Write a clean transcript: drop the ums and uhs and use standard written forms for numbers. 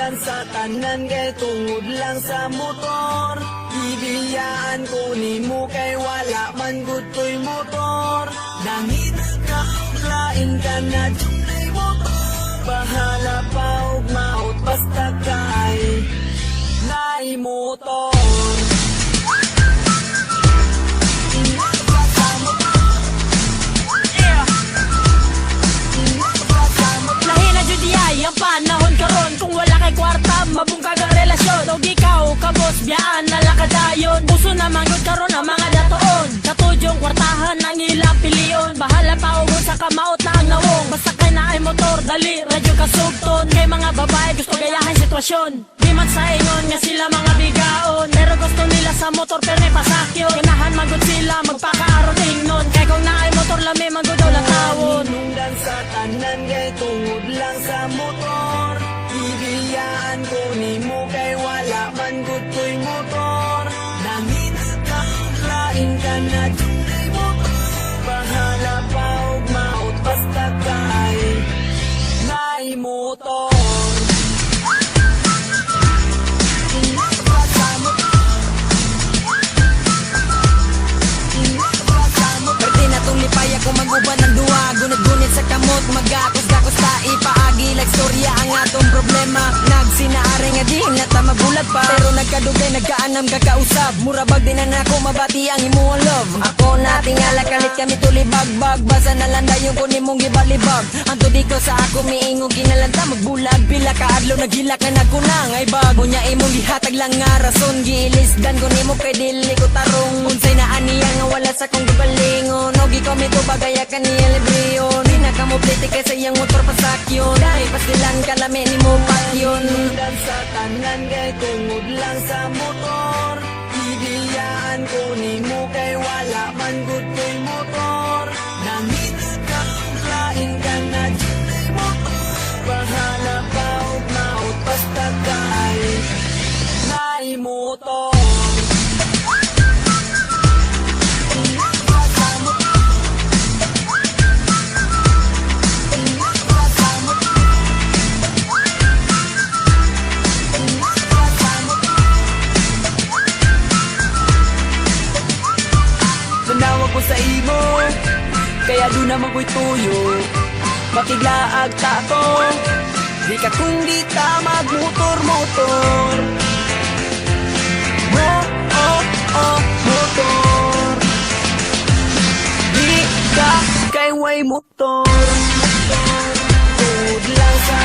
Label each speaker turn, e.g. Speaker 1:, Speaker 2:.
Speaker 1: Hinungdan sa tanan kay tungod lang sa motor. Ibiyaan ko ni mo kay wala man gud ko'y motor. Nangita ka og lain ka na dunay motor. Bahala pa og maot basta kay naay motor.
Speaker 2: Ang panahon karon kung wala kay kwarta mabungkag ang relasyon. Og ikaw kabos biyaan na lakadayon. Puso na manggod karon ang mga datoon. Katudyong kwartahan ang ilang pilion. Bahala pa ugod sa kamaot na ang nawong. Basta kay naay motor dali radyo kasugton. Kay mga babae gusto gayahin sitwasyon. Di man sa ingon nga sila mga bigaon. Pero gusto nila sa motor pero may pasakyon. Ganahan manggod sila magpakaaron ingnon. Kay kung naay motor lami manggod daw latawon.
Speaker 1: Hinungdan sa tanan kay tungod lang sa motor. Ibiyaan ko ni mo kay wala man gud ko'y motor. Nangita ka og lain ka na dunay motor. Bahala pa og maot basta kay naay motor.
Speaker 3: Lipaya ko maguban ng duwa, gunit-gunit sa kamot, magakos-gakos ta ipaagi like storya ang atong problema. Nagsinaari nga di nata mabulag pa, pero nagkadugay nagkaanam kakausap. Murabag din na ako mabati ang imuang love. Ako na tingala kalit kami tulibag-bag, basa na landa yung kunin mong gibalibag. Ang tudi ko sa ako miingog ginalanta magbulag, pila ka adlaw naghilak na nagkunang ay bag. Unya imong gihatag lang nga rason, giilisdan ko nimo kay dili ko tarong. Unsay na aniya nga wala sa kong gibalingon, ogi ko mito bagaya kaniya libriyon. Di na kamoplete kay sa iyang motor pasakyon, dahil pasilan kalami ni mo patyon.
Speaker 1: Hinungdan sa tanan kay tungod lang sa motor. Ibiyaan ko ni mo kay wala man gud ko'y motor. Nangita ka og lain ka na dunay motor. Bahala pa og maot basta kay naay motor. Nanawag ko sa imo, kaya do naman ko'y tuyo. Makiglaag ta ko, di ka kung di ta magmotor-motor. Motor. Di ka kay way motor. Tungod lang sa